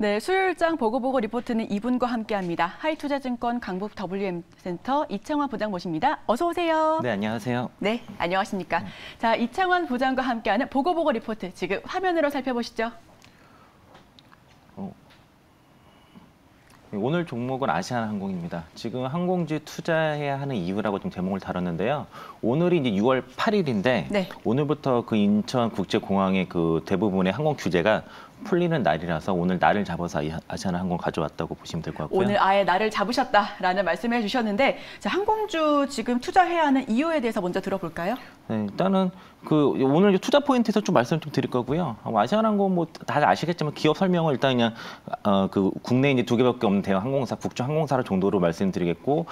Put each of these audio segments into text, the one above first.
네, 수요일장 보고보고 리포트는 이분과 함께합니다. 하이투자증권 강북 WM센터 이창환 부장 모십니다. 어서 오세요. 네, 안녕하세요. 네, 안녕하십니까. 자, 이창환 부장과 함께하는 보고보고 리포트 지금 화면으로 살펴보시죠. 오늘 종목은 아시아나항공입니다. 지금 항공주에 투자해야 하는 이유라고 좀 제목을 다뤘는데요. 오늘이 이제 6월 8일인데 네. 오늘부터 그 인천국제공항의 그 대부분의 항공 규제가 풀리는 날이라서 오늘 날을 잡아서 아시아나항공 가져왔다고 보시면 될 것 같고요. 오늘 아예 날을 잡으셨다라는 말씀을 해주셨는데, 자, 항공주 지금 투자해야 하는 이유에 대해서 먼저 들어볼까요? 네, 일단은 그 오늘 투자 포인트에서 좀 말씀 좀 드릴 거고요. 아시아나항공 뭐 다들 아시겠지만 기업 설명을 일단 그냥 그 국내에 이제 2개밖에 없는 대형 항공사, 국제 항공사 정도로 말씀드리겠고,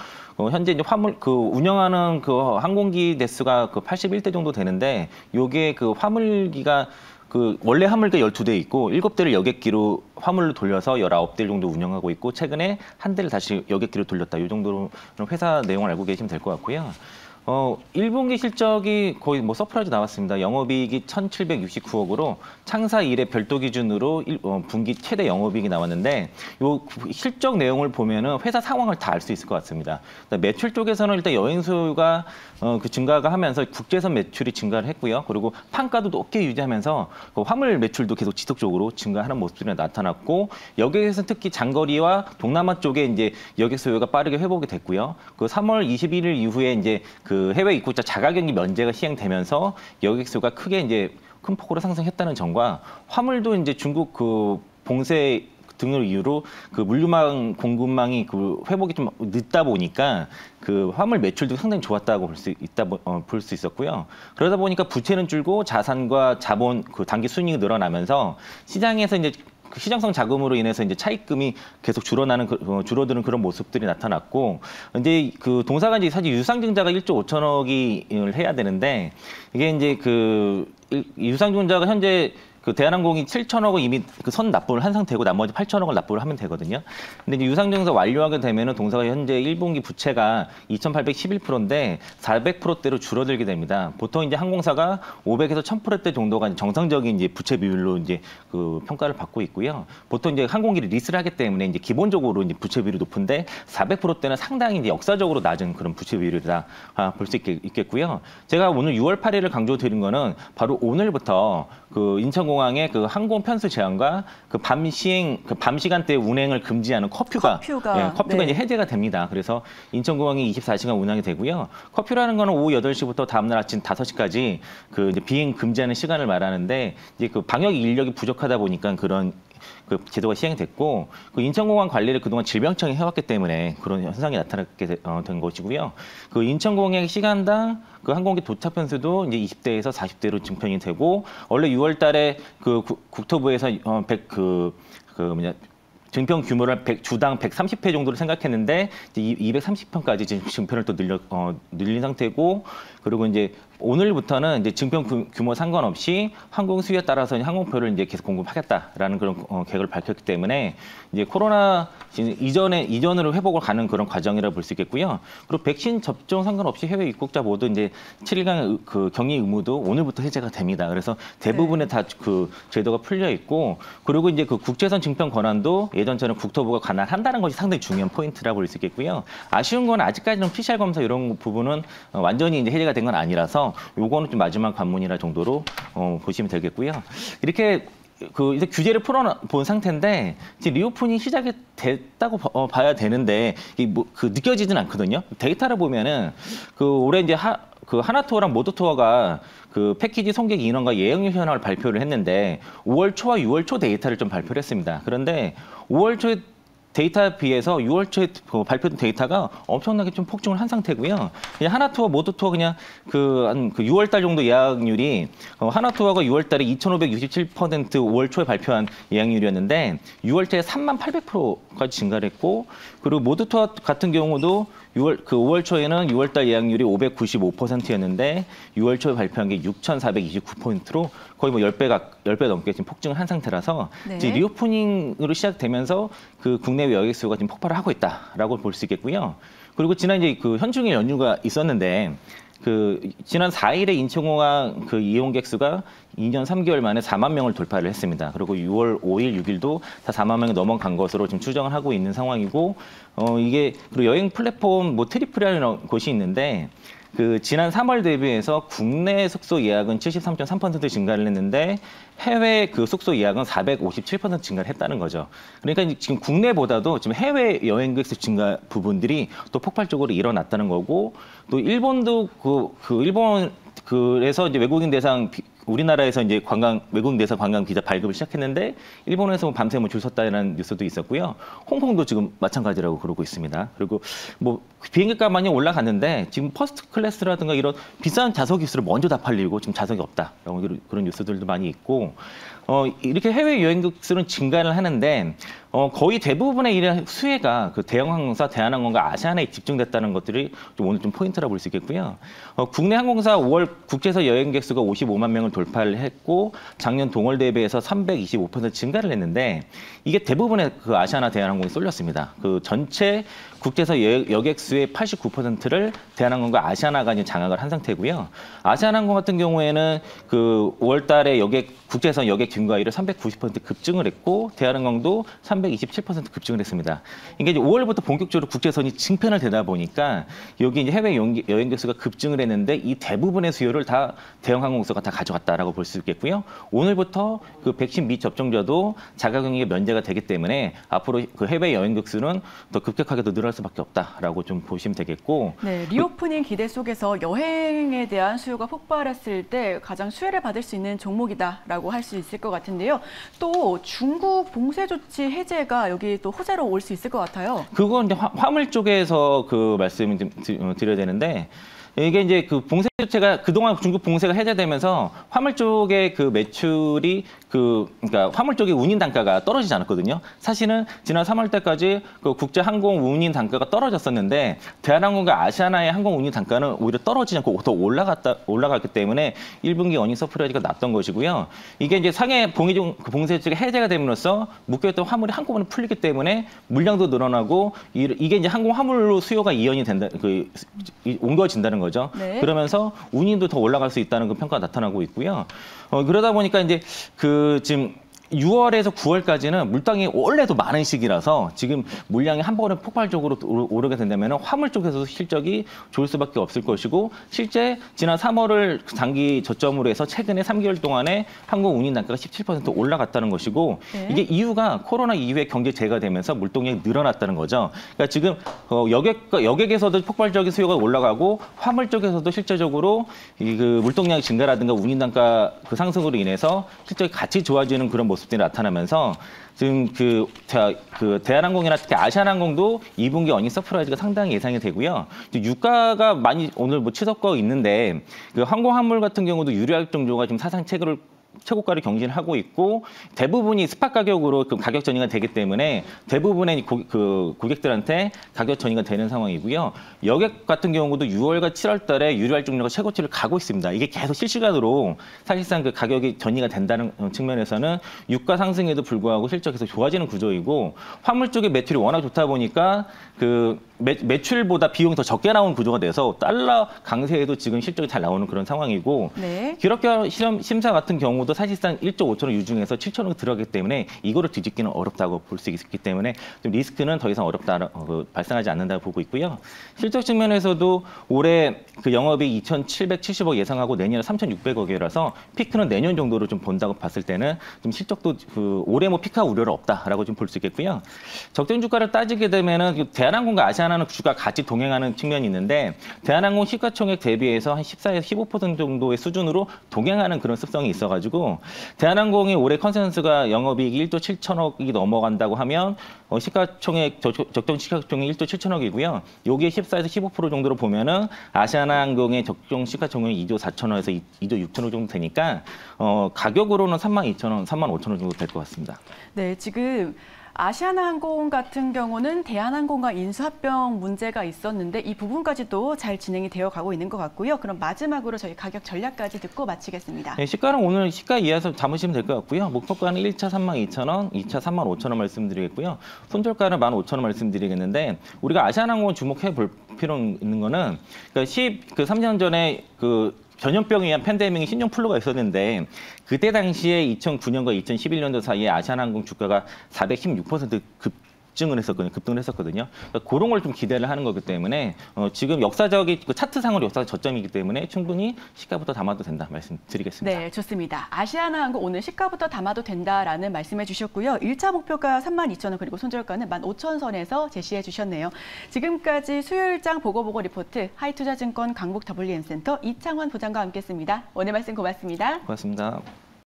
현재 이제 화물 그 운영하는 그 항공기 대수가 그 81대 정도 되는데, 요게 그 화물기가 그 원래 화물기가 12대 있고 7대를 여객기로 화물로 돌려서 19대 정도 운영하고 있고, 최근에 한 대를 다시 여객기로 돌렸다. 이 정도로 회사 내용을 알고 계시면 될 것 같고요. 1분기 실적이 거의 뭐 서프라이즈 나왔습니다. 영업이익이 1,769억으로 창사 이래 별도 기준으로 분기 최대 영업이익이 나왔는데, 요 실적 내용을 보면은 회사 상황을 다 알 수 있을 것 같습니다. 매출 쪽에서는 일단 여행 수요가 그 증가가 하면서 국제선 매출이 증가를 했고요. 그리고 판가도 높게 유지하면서 그 화물 매출도 계속 지속적으로 증가하는 모습들이 나타났고, 여객에서는 특히 장거리와 동남아 쪽에 이제 여객 수요가 빠르게 회복이 됐고요. 그 3월 21일 이후에 이제 그 해외 입국자 자가격리 면제가 시행되면서 여객수가 크게 이제 큰 폭으로 상승했다는 점과, 화물도 이제 중국 그 봉쇄 등을 이유로 그 물류망 공급망이 그 회복이 좀 늦다 보니까 그 화물 매출도 상당히 좋았다고 볼 수 있었고요. 그러다 보니까 부채는 줄고 자산과 자본 그 단기 순이익이 늘어나면서 시장에서 이제 그 시장성 자금으로 인해서 이제 차입금이 계속 줄어드는 그런 모습들이 나타났고, 이제 그 동사가 이제 사실 유상증자가 1조 5천억이 해야 되는데, 이게 이제 그 유상증자가 현재 그 대한항공이 7천억을 이미 그 선 납부를 한 상태고 나머지 8천억을 납부를 하면 되거든요. 근데 이제 유상증자 완료하게 되면은 동사가 현재 1분기 부채가 2,811%인데 400%대로 줄어들게 됩니다. 보통 이제 항공사가 500에서 1,000%대 정도가 정상적인 이제 부채 비율로 이제 그 평가를 받고 있고요. 보통 이제 항공기를 리스를 하기 때문에 이제 기본적으로 이제 부채 비율이 높은데 400%대는 상당히 이제 역사적으로 낮은 그런 부채 비율이다 볼 수 있겠고요. 제가 오늘 6월 8일을 강조드린 거는 바로 오늘부터 그 인천공항의 그 항공 편수 제한과 그 밤 시간대 운행을 금지하는 커퓨가 네. 이제 해제가 됩니다. 그래서 인천공항이 24시간 운항이 되고요. 커퓨라는 거는 오후 8시부터 다음날 아침 5시까지 그 이제 비행 금지하는 시간을 말하는데, 이제 그 방역 인력이 부족하다 보니까 그런 그 제도가 시행됐고, 그 인천공항 관리를 그동안 질병청이 해왔기 때문에 그런 현상이 나타나게 된 것이고요. 그 인천공항의 시간당 그 항공기 도착 편수도 이제 20대에서 40대로 증편이 되고, 원래 6월달에 그 국토부에서 증편 규모를 주당 130회 정도로 생각했는데 이제 230편까지 지금 증편을 또 늘린 상태고, 그리고 이제 오늘부터는 이제 증편 규모 상관없이 항공 수요에 따라서 항공표를 이제 계속 공급하겠다라는 그런 계획을 밝혔기 때문에 이제 코로나 이전으로 회복을 가는 그런 과정이라 볼 수 있겠고요. 그리고 백신 접종 상관없이 해외 입국자 모두 이제 7일간 그 격리 의무도 오늘부터 해제가 됩니다. 그래서 대부분의 다 그 제도가 풀려 있고, 그리고 이제 그 국제선 증편 권한도 예전처럼 국토부가 관할한다는 것이 상당히 중요한 포인트라고 볼 수 있겠고요. 아쉬운 건 아직까지는 PCR 검사 이런 부분은 완전히 이제 해제가 된 건 아니라서 요거는 좀 마지막 관문이라 정도로 보시면 되겠고요. 이렇게 그 이제 규제를 풀어본 상태인데 지금 리오프닝 시작이 됐다고 봐야 되는데 뭐 그 느껴지진 않거든요. 데이터를 보면은 그 올해 이제 그 하나투어랑 모두투어가 그 패키지 송객 인원과 예약률 현황을 발표를 했는데 5월 초와 6월 초 데이터를 좀 발표를 했습니다. 그런데 5월 초에 데이터에 비해서 6월 초에 발표된 데이터가 엄청나게 좀 폭증을 한 상태고요. 그냥 하나투어, 모두투어 그냥 한 6월 달 정도 예약률이 하나투어가 6월 달에 2,567% 5월 초에 발표한 예약률이었는데 6월 초에 38,800%까지 증가를 했고, 그리고 모두투어 같은 경우도 5월 초에는 6월 달 예약률이 595%였는데 6월 초에 발표한 게 6,429%로 거의 뭐 10배 넘게 지금 폭증을 한 상태라서 이제 리오프닝으로 시작되면서 그 국내외 여객 수요가 지금 폭발을 하고 있다라고 볼 수 있겠고요. 그리고 지난 이제 그 현충일 연휴가 있었는데 지난 4일에 인천공항 이용객 수가 2년 3개월 만에 4만 명을 돌파를 했습니다. 그리고 6월 5일, 6일도 다 4만 명이 넘어간 것으로 지금 추정을 하고 있는 상황이고, 그리고 여행 플랫폼 트리플이라는 곳이 있는데, 지난 3월 대비해서 국내 숙소 예약은 73.3% 증가를 했는데 해외 숙소 예약은 457% 증가를 했다는 거죠. 그러니까 지금 국내보다도 지금 해외 여행객 수 증가 부분들이 또 폭발적으로 일어났다는 거고, 또 일본도 일본 그래서 이제 외국인 대상 우리나라에서 이제 외국인 대상 관광 비자 발급을 시작했는데 일본에서 밤새 줄 섰다는 뉴스도 있었고요. 홍콩도 지금 마찬가지라고 그러고 있습니다. 그리고 비행기값 많이 올라갔는데 지금 퍼스트 클래스라든가 이런 비싼 좌석 기수를 먼저 다 팔리고 지금 좌석이 없다. 그런 뉴스들도 많이 있고, 이렇게 해외 여행객 수는 증가를 하는데 거의 대부분의 일의 수혜가 대형 항공사 대한항공과 아시아나에 집중됐다는 것들이 오늘 좀 포인트라 볼 수 있겠고요. 국내 항공사 5월 국제선 여행객 수가 55만 명을 돌파를 했고 작년 동월 대비해서 325% 증가를 했는데 이게 대부분의 아시아나 대한항공이 쏠렸습니다. 전체 국제선 여객 수의 89%를 대한항공과 아시아나가 장악을 한 상태고요. 아시아나항공 같은 경우에는 5월 달에 국제선 여객 증가율이 390% 급증을 했고 대한항공도 327% 급증을 했습니다. 이게 이제 5월부터 본격적으로 국제선이 증편을 되다 보니까 여기 이제 해외 여행객 수가 급증을 했는데 이 대부분의 수요를 다 대형 항공사가 다 가져갔다라고 볼 수 있겠고요. 오늘부터 백신 미접종자도 자가격리가 면제가 되기 때문에 앞으로 해외 여행객 수는 더 급격하게 더 늘어날 수밖에 없다라고 좀 보시면 되겠고. 네, 리오프닝 기대 속에서 여행에 대한 수요가 폭발했을 때 가장 수혜를 받을 수 있는 종목이다라고 할 수 있을 것 같은데요. 또 중국 봉쇄 조치 해제가 여기 또 호재로 올 수 있을 것 같아요. 그건 이제 화물 쪽에서 말씀을 좀 드려야 되는데. 이게 이제 봉쇄 조치가 그동안 중국 봉쇄가 해제되면서 화물 쪽의 매출이 그러니까 화물 쪽의 운임 단가가 떨어지지 않았거든요. 사실은 지난 3월 때까지 국제 항공 운임 단가가 떨어졌었는데 대한항공과 아시아나의 항공 운임 단가는 오히려 떨어지지 않고 더 올라갔기 때문에 1분기 어닝 서프라이즈가 났던 것이고요. 이게 이제 상해 봉쇄 조치가 해제가 됨으로써 묶여있던 화물이 한꺼번에 풀리기 때문에 물량도 늘어나고 이게 이제 항공 화물로 수요가 이연이 된다, 옮겨진다는 거죠. 네. 그러면서 운임도 더 올라갈 수 있다는 평가가 나타나고 있고요. 그러다 보니까 이제 지금 6월에서 9월까지는 물량이 원래도 많은 시기라서 지금 물량이 한 번에 폭발적으로 오르게 된다면 화물 쪽에서도 실적이 좋을 수밖에 없을 것이고 실제 지난 3월을 단기 저점으로 해서 최근에 3개월 동안에 항공 운임 단가가 17% 올라갔다는 것이고 네. 이게 이유가 코로나 이후에 경제 재가되면서 물동량이 늘어났다는 거죠. 그러니까 지금 여객에서도 폭발적인 수요가 올라가고 화물 쪽에서도 실제적으로 물동량 증가라든가 운임 단가 상승으로 인해서 실적이 같이 좋아지는 그런 모습들이 나타나면서 지금 대한항공이나 특히 아시아나항공도 2분기 어닝 서프라이즈가 상당히 예상이 되고요. 유가가 많이 오늘 치솟고 있는데 항공 화물 같은 경우도 유류할 정도가 지금 사상 최고가를 경신을 하고 있고 대부분이 스팟 가격으로 가격 전이가 되기 때문에 대부분의 고객들한테 가격 전이가 되는 상황이고요. 여객 같은 경우도 6월과 7월 달에 유류할 종료가 최고치를 가고 있습니다. 이게 계속 실시간으로 사실상 가격이 전이가 된다는 측면에서는 유가 상승에도 불구하고 실적이 계속 좋아지는 구조이고 화물 쪽의 매출이 워낙 좋다 보니까 매출보다 비용이 더 적게 나오는 구조가 돼서 달러 강세에도 지금 실적이 잘 나오는 그런 상황이고 네. 기록결 심사 같은 경우도 사실상 1조 5천억 유중에서 7천억 들어가기 때문에 이거를 뒤집기는 어렵다고 볼 수 있기 때문에 좀 리스크는 더 이상 발생하지 않는다고 보고 있고요. 실적 측면에서도 올해 영업이익 2,770억 예상하고 내년에 3,600억이라서 피크는 내년 정도로 좀 본다고 봤을 때는 좀 실적도 올해 피크가 우려는 없다라고 좀 볼 수 있겠고요. 적정 주가를 따지게 되면은 대한항공과 아시아나는 주가 같이 동행하는 측면이 있는데 대한항공 시가총액 대비해서 한 14에서 15% 정도의 수준으로 동행하는 그런 습성이 있어가지고 대한항공이 올해 컨센서스가 영업이익이 1조 7천억이 넘어간다고 하면 적정 시가총액 1조 7천억이고요. 여기에 14에서 15% 정도로 보면은 아시아나항공의 적정 시가총액이 2조 4천억에서 2조 6천억 정도 되니까 가격으로는 32,000원, 35,000원 정도 될 것 같습니다. 네, 지금 아시아나항공 같은 경우는 대한항공과 인수합병 문제가 있었는데 이 부분까지도 잘 진행이 되어 가고 있는 것 같고요. 그럼 마지막으로 저희 가격 전략까지 듣고 마치겠습니다. 네, 시가는 오늘 시가 이해해서 잡으시면 될 것 같고요. 목표가는 1차 32,000원, 2차 35,000원 말씀드리겠고요. 손절가는 15,000원 말씀드리겠는데 우리가 아시아나항공 주목해 볼 필요는 있는 거는 그러니까 3년 전에 전염병에 의한 팬데믹이 신종플루가 있었는데 그때 당시에 2009년과 2011년도 사이에 아시아나항공 주가가 416% 급등을 했었거든요. 그러니까 그런 걸 좀 기대를 하는 거기 때문에 지금 역사적인 차트상으로 역사적 저점이기 때문에 충분히 시가부터 담아도 된다 말씀드리겠습니다. 네, 좋습니다. 아시아나항공 오늘 시가부터 담아도 된다라는 말씀해 주셨고요. 1차 목표가 32,000원 그리고 손절가는 15,000선에서 제시해 주셨네요. 지금까지 수요일장 보고 리포트 하이투자증권 강북 WM센터 이창원 부장과 함께했습니다. 오늘 말씀 고맙습니다. 고맙습니다.